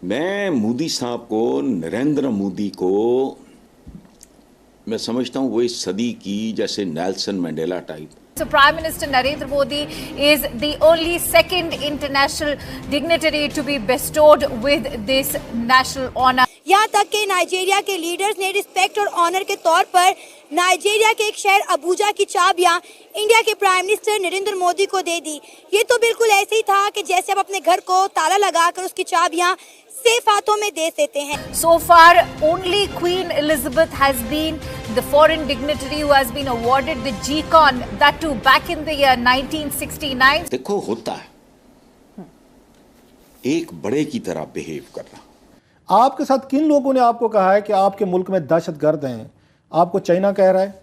मैं मोदी साहब को, नरेंद्र मोदी को मैं समझता हूँ वो इस सदी की जैसे Nelson Mandela type. So Prime Minister Narendra Modi is the only second international dignitary to be bestowed with this national honor. यहाँ तक के नाइजीरिया के लीडर्स ने रिस्पेक्ट और ऑनर के तौर पर नाइजीरिया के एक शहर अबुजा की चाबियां इंडिया के प्राइम मिनिस्टर नरेंद्र मोदी को दे दी। ये तो बिल्कुल ऐसे ही था कि जैसे आप अपने घर को ताला लगाकर उसकी चाबियां सेफ हाथों में दे देते हैं। So far, only Queen Elizabeth has been the foreign dignitary who has been awarded the GCON, that too back in the year 1969. देखो होता है एक बड़े की तरह बिहेव करना। आपके साथ किन लोगों ने आपको कहा है कि आपके मुल्क में दहशतगर्द हैं? आपको चाइना कह रहा है,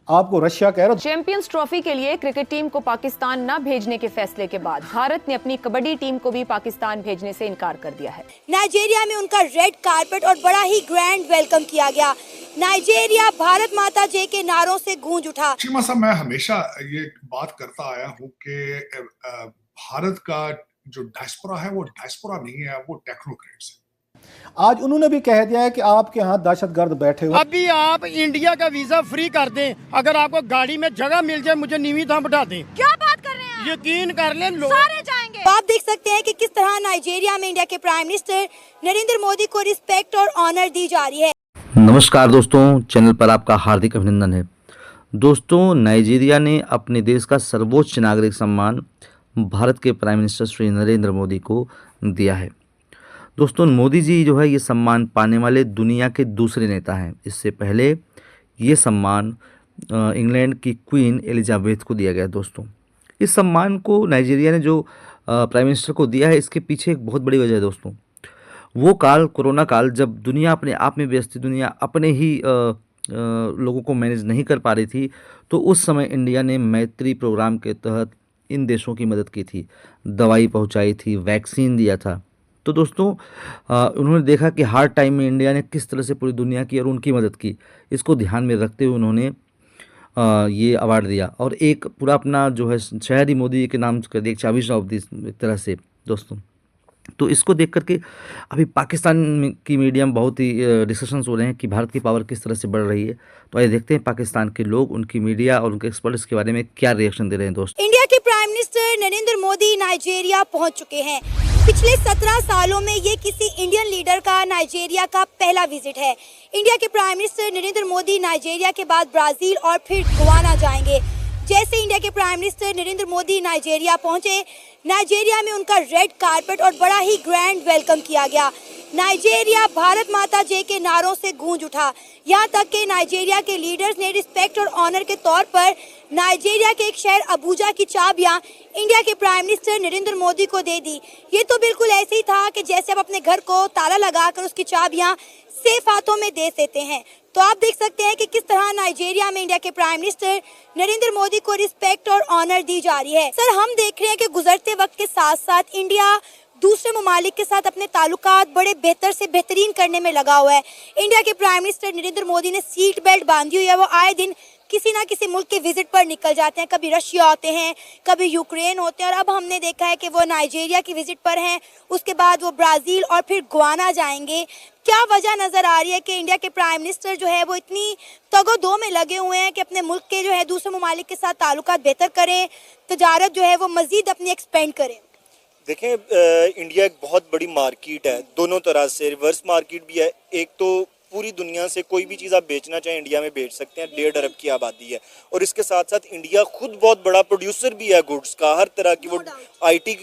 आपको रशिया कह रहा है। चैंपियंस ट्रॉफी के लिए क्रिकेट टीम को पाकिस्तान न भेजने के फैसले के बाद भारत ने अपनी कबड्डी टीम को भी पाकिस्तान भेजने से इनकार कर दिया है। नाइजीरिया में उनका रेड कारपेट और बड़ा ही ग्रैंड वेलकम किया गया। नाइजीरिया भारत माता जय के नारों से गूंज उठा। शीमा साहब, मैं हमेशा ये बात करता आया हूँ कि भारत का जो डायस्पोरा है वो डायस्पोरा नहीं है, वो टेक्नोक्रेट्स है। आज उन्होंने भी कह दिया है कि आपके यहाँ दहशतगर्द बैठे हुए। अभी आप इंडिया का वीजा फ्री कर दें, अगर आपको गाड़ी में जगह मिल जाए मुझे नीवी थां बैठा दें। क्या बात कर रहे हैं? यकीन कर लें, लोग सारे जाएंगे। तो आप देख सकते हैं कि किस तरह नाइजीरिया में इंडिया के प्राइम मिनिस्टर नरेंद्र मोदी को रिस्पेक्ट और ऑनर दी जा रही है। नमस्कार दोस्तों, चैनल पर आपका हार्दिक अभिनंदन है। दोस्तों, नाइजीरिया ने अपने देश का सर्वोच्च नागरिक सम्मान भारत के प्राइम मिनिस्टर श्री नरेंद्र मोदी को दिया है। दोस्तों, मोदी जी जो है ये सम्मान पाने वाले दुनिया के दूसरे नेता हैं। इससे पहले ये सम्मान इंग्लैंड की क्वीन एलिजाबेथ को दिया गया। दोस्तों, इस सम्मान को नाइजीरिया ने जो प्राइम मिनिस्टर को दिया है, इसके पीछे एक बहुत बड़ी वजह है। दोस्तों, वो काल, कोरोना काल, जब दुनिया अपने आप में व्यस्त थी, दुनिया अपने ही लोगों को मैनेज नहीं कर पा रही थी, तो उस समय इंडिया ने मैत्री प्रोग्राम के तहत इन देशों की मदद की थी, दवाई पहुँचाई थी, वैक्सीन दिया था। तो दोस्तों, उन्होंने देखा कि हार्ड टाइम में इंडिया ने किस तरह से पूरी दुनिया की और उनकी मदद की। इसको ध्यान में रखते हुए उन्होंने ये अवार्ड दिया और एक पूरा अपना जो है शहर ही मोदी के नाम कर दिया, एक चाबी शॉप दी एक तरह से। दोस्तों, तो इसको देख करके अभी पाकिस्तान की मीडिया में बहुत ही डिस्कशंस हो रहे हैं कि भारत की पावर किस तरह से बढ़ रही है। तो आइए देखते हैं पाकिस्तान के लोग, उनकी मीडिया और उनके एक्सपर्ट्स के बारे में क्या रिएक्शन दे रहे हैं। दोस्तों, इंडिया के prime minister Narendra Modi Nigeria पहुंच चुके हैं। पिछले 17 सालों में ये किसी इंडियन लीडर का नाइजीरिया का पहला विजिट है। इंडिया के prime minister Narendra Modi Nigeria के बाद ब्राजील और फिर गुयाना जाएंगे। जैसे इंडिया के prime minister Narendra Modi Nigeria पहुंचे, नाइजीरिया में उनका रेड कारपेट और बड़ा ही ग्रैंड वेलकम किया गया। नाइजीरिया भारत माता जय के नारों से गूंज उठा। यहाँ तक के नाइजीरिया के लीडर्स ने रिस्पेक्ट और ऑनर के तौर पर नाइजीरिया के एक शहर अबुजा की चाबियां इंडिया के प्राइम मिनिस्टर नरेंद्र मोदी को दे दी। ये तो बिल्कुल ऐसे ही था कि जैसे आप अपने घर को ताला लगाकर उसकी चाबियां सेफ हाथों में दे देते हैं। तो आप देख सकते हैं कि किस तरह नाइजीरिया में इंडिया के प्राइम मिनिस्टर नरेंद्र मोदी को रिस्पेक्ट और ऑनर दी जा रही है। सर, हम देख रहे हैं कि गुजरते वक्त के साथ साथ इंडिया दूसरे ममालिक के साथ अपने ताल्लुकात बड़े बेहतर से बेहतरीन करने में लगा हुआ है। इंडिया के प्राइम मिनिस्टर नरेंद्र मोदी ने सीट बेल्ट बांधी हुई है। वो आए दिन किसी ना किसी मुल्क के विजिट पर निकल जाते हैं। कभी रशिया होते हैं, कभी यूक्रेन होते हैं, और अब हमने देखा है कि वो नाइजीरिया की विजिट पर हैं। उसके बाद वो ब्राजील और फिर गुयाना जाएंगे। क्या वजह नजर आ रही है कि इंडिया के प्राइम मिनिस्टर जो है वो इतनी तगो-दो में लगे हुए हैं कि अपने मुल्क के जो है दूसरे ममालिक के साथ ताल्लुकात बेहतर करें, तजारत जो है वो मजीद अपनी एक्सपेंड करें? देखें, इंडिया एक बहुत बड़ी मार्केट है, दोनों तरह से रिवर्स मार्केट भी है। एक तो पूरी दुनिया से कोई भी चीज़ आप बेचना चाहें इंडिया में बेच सकते हैं। 1.5 अरब की आबादी है और इसके साथ साथ इंडिया खुद बहुत बड़ा प्रोड्यूसर भी है गुड्स का। हर तरह की वो आईटी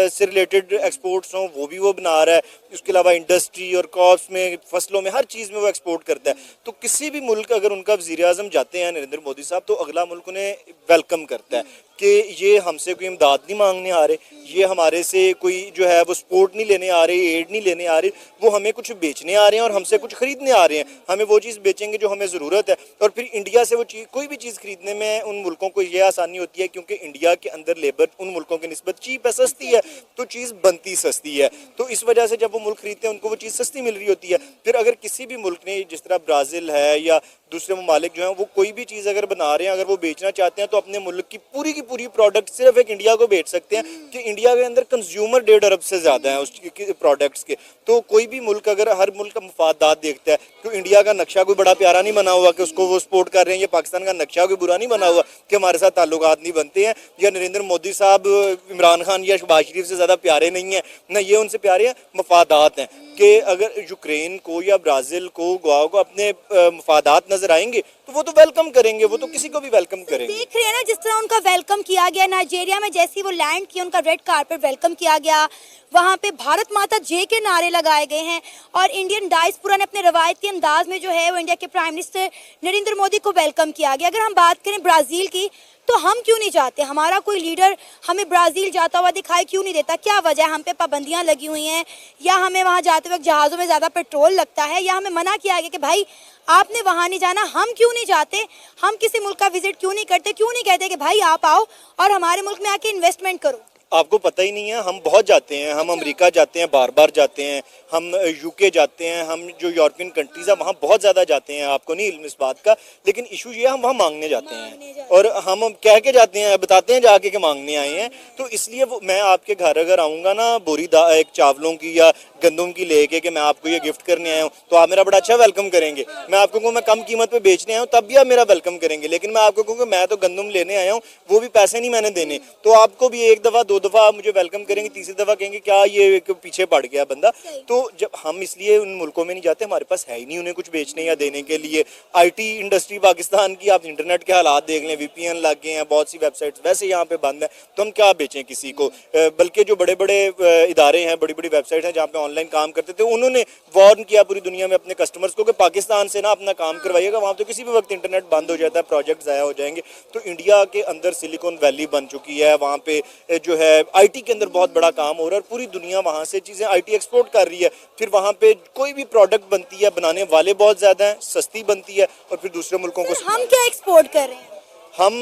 से रिलेटेड एक्सपोर्ट्स हों वो भी वो बना रहा है। उसके अलावा इंडस्ट्री और क्रॉप्स में, फसलों में, हर चीज़ में वो एक्सपोर्ट करता है। तो किसी भी मुल्क अगर उनका वज़ीर-ए-आज़म जाते हैं नरेंद्र मोदी साहब, तो अगला मुल्क उन्हें वेलकम करता है कि ये हमसे कोई इमदाद नहीं मांगने आ रहे, ये हमारे से कोई जो है वो सपोर्ट नहीं लेने आ रहे, एड नहीं लेने आ रहे, वो हमें कुछ बेचने आ रहे हैं और हमसे कुछ खरीदने आ रहे हैं। हमें वो चीज़ बेचेंगे जो हमें ज़रूरत है। और फिर इंडिया से वो चीज़, कोई भी चीज़ खरीदने में उन मुल्कों को ये आसानी होती है क्योंकि इंडिया के अंदर लेबर उन मुल्कों की निस्बत चीप है, सस्ती है, तो चीज़ बनती सस्ती है। तो इस वजह से जब वो मुल्क खरीदते हैं उनको वो चीज़ सस्ती मिल रही होती है। फिर अगर किसी भी मुल्क ने, जिस तरह ब्राज़ील है या दूसरे ममालिक जो हैं वो कोई भी चीज़ अगर बना रहे हैं, अगर वो बेचना चाहते हैं तो अपने मुल्क की पूरी प्रोडक्ट सिर्फ एक इंडिया को बेच सकते हैं कि इंडिया के अंदर कंज्यूमर 1.5 अरब से ज़्यादा है उस प्रोडक्ट्स के। तो कोई भी मुल्क अगर हर मुल्क का मफादात देखता है, तो इंडिया का नक्शा कोई बड़ा प्यारा नहीं बना हुआ कि उसको वो सपोर्ट कर रहे हैं, या पाकिस्तान का नक्शा कोई बुरा नहीं बना हुआ कि हमारे साथ ताल्लुकात नहीं बनते हैं, या नरेंद्र मोदी साहब इमरान खान या शहबाज शरीफ से ज़्यादा प्यारे नहीं हैं, ना ये उनसे प्यारे हैं, मफादात हैं कि अगर यूक्रेन को या ब्राज़ील को, गोवा को अपने मफादात नजर आएंगे तो वो तो वेलकम करेंगे, वो तो किसी को भी वेलकम करेंगे। देख रहे हैं ना जिस तरह उनका वेलकम किया गया नाइजीरिया में, जैसे ही वो लैंड किया उनका रेड कारपेट वेलकम किया गया, वहाँ पे भारत माता जय के नारे लगाए गए हैं और इंडियन डायस्पोरा ने अपने रवायती अंदाज में जो है वो इंडिया के प्राइम मिनिस्टर नरेंद्र मोदी को वेलकम किया गया। अगर हम बात करें ब्राज़ील की, तो हम क्यों नहीं जाते? हमारा कोई लीडर हमें ब्राज़ील जाता हुआ दिखाई क्यों नहीं देता? क्या वजह है? हम पे पाबंदियां लगी हुई हैं, या हमें वहां जाते वक्त जहाज़ों में ज़्यादा पेट्रोल लगता है, या हमें मना किया गया कि भाई आपने वहां नहीं जाना? हम क्यों नहीं जाते? हम किसी मुल्क का विजिट क्यों नहीं करते? क्यों नहीं कहते कि भाई आप आओ और हमारे मुल्क में आके इन्वेस्टमेंट करो? आपको पता ही नहीं है, हम बहुत जाते हैं, हम अमेरिका जाते हैं, बार बार जाते हैं, हम यूके जाते हैं, हम जो यूरोपियन कंट्रीज़ है वहाँ बहुत ज़्यादा जाते हैं, आपको नहीं इल्म इस बात का, लेकिन इशू ये है हम वहाँ मांगने जाते हैं और हम कह के जाते हैं, बताते हैं जाके कि मांगने आए हैं। तो इसलिए वो मैं आपके घर अगर आऊँगा ना बोरी एक चावलों की या गंदम की लेके कि मैं आपको ये गिफ्ट करने आया हूँ, तो आप मेरा बड़ा अच्छा वेलकम करेंगे। मैं आपको कहूँ मैं कम कीमत पे बेचने आया हूँ, तब भी आप मेरा वेलकम करेंगे। लेकिन मैं आपको कहूँ मैं तो गंदम लेने आया हूँ, वो भी पैसे नहीं मैंने देने, तो आपको भी 1 दफ़ा 2 दफ़ा आप मुझे वेलकम करेंगे, तीसरी दफ़ा कहेंगे क्या ये पीछे पड़ गया बंदा। तो जब हम इसलिए उन मुल्कों में नहीं जाते, हमारे पास है ही नहीं उन्हें कुछ बेचने या देने के लिए। IT इंडस्ट्री पाकिस्तान की आप इंटरनेट के हालात देख लें, VPN लग गए हैं, बहुत सी वेबसाइट्स वैसे यहाँ पे बंद है, तो हम क्या बेचें किसी को? बल्कि जो बड़े बड़े इदारे हैं, बड़ी बड़ी वेबसाइट हैं जहाँ पे ऑनलाइन काम करते थे, उन्होंने वार्न किया पूरी दुनिया में अपने कस्टमर्स को कि पाकिस्तान से ना अपना काम करवाइएगा, वहाँ तो किसी भी वक्त इंटरनेट बंद हो जाता है, प्रोजेक्ट ज़ाया हो जाएंगे। तो इंडिया के अंदर सिलिकॉन वैली बन चुकी है, वहाँ पे जो है IT के अंदर बहुत बड़ा काम हो रहा है और पूरी दुनिया वहाँ से चीज़ें IT एक्सपोर्ट कर रही है। फिर वहाँ पे कोई भी प्रोडक्ट बनती है, बनाने वाले बहुत ज़्यादा हैं, सस्ती बनती है और फिर दूसरे मुल्कों को। हम क्या एक्सपोर्ट कर रहे हैं? हम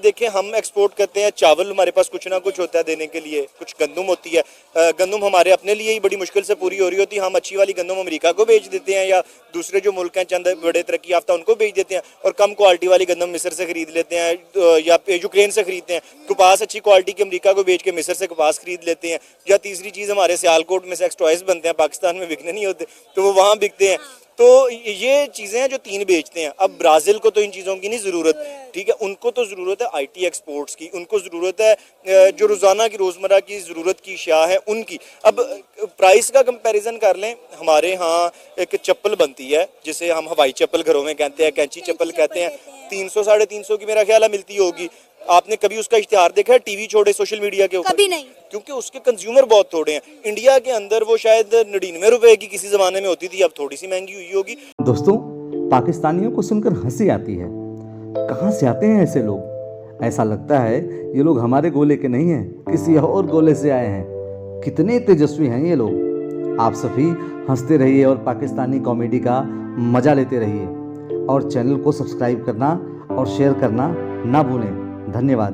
देखें, हम एक्सपोर्ट करते हैं चावल, हमारे पास कुछ ना कुछ होता है देने के लिए, कुछ गंदम होती है, गंदम हमारे अपने लिए ही बड़ी मुश्किल से पूरी हो रही होती है, हम अच्छी वाली गंदम अमेरिका को बेच देते हैं या दूसरे जो मुल्क हैं चंद बड़े तरक्की याफ्ता उनको बेच देते हैं, और कम क्वालिटी वाली गंदम मिस्र से खरीद लेते हैं या यूक्रेन से खरीदते हैं। कपास अच्छी क्वालिटी की अमेरिका को बेच के मिस्र से कपास खरीद लेते हैं। या तीसरी चीज़, हमारे सियालकोट में सेक्स टॉयज बनते हैं, पाकिस्तान में बिकने नहीं होते, तो वो वहाँ बिकते हैं। तो ये चीज़ें हैं जो 3 बेचते हैं। अब ब्राज़ील को तो इन चीज़ों की नहीं ज़रूरत, ठीक है, उनको तो ज़रूरत है IT एक्सपोर्ट्स की, उनको ज़रूरत है जो रोज़ाना की रोज़मर्रा की ज़रूरत की अशिया है उनकी। अब प्राइस का कंपैरिजन कर लें, हमारे यहाँ एक चप्पल बनती है जिसे हम हवाई चप्पल घरों में कहते हैं, कैंची चप्पल कहते हैं, 300 साढ़े 300 की मेरा ख्याल है मिलती होगी। आपने कभी उसका इश्तिहार देखा है टीवी छोड़े सोशल मीडिया के ऊपर? कभी नहीं, क्योंकि उसके कंज्यूमर बहुत थोड़े हैं। इंडिया के अंदर वो शायद 99 रुपए की किसी ज़माने में होती थी, अब थोड़ी सी महंगी हुई होगी। दोस्तों, पाकिस्तानियों को सुनकर हंसी आती है। कहाँ से आते हैं ऐसे लोग? ऐसा लगता है ये लोग हमारे गोले के नहीं हैं, किसी और गोले से आए हैं। कितने तेजस्वी हैं ये लोग। आप सभी हंसते रहिए और पाकिस्तानी कॉमेडी का मज़ा लेते रहिए, और चैनल को सब्सक्राइब करना और शेयर करना ना भूलें। धन्यवाद।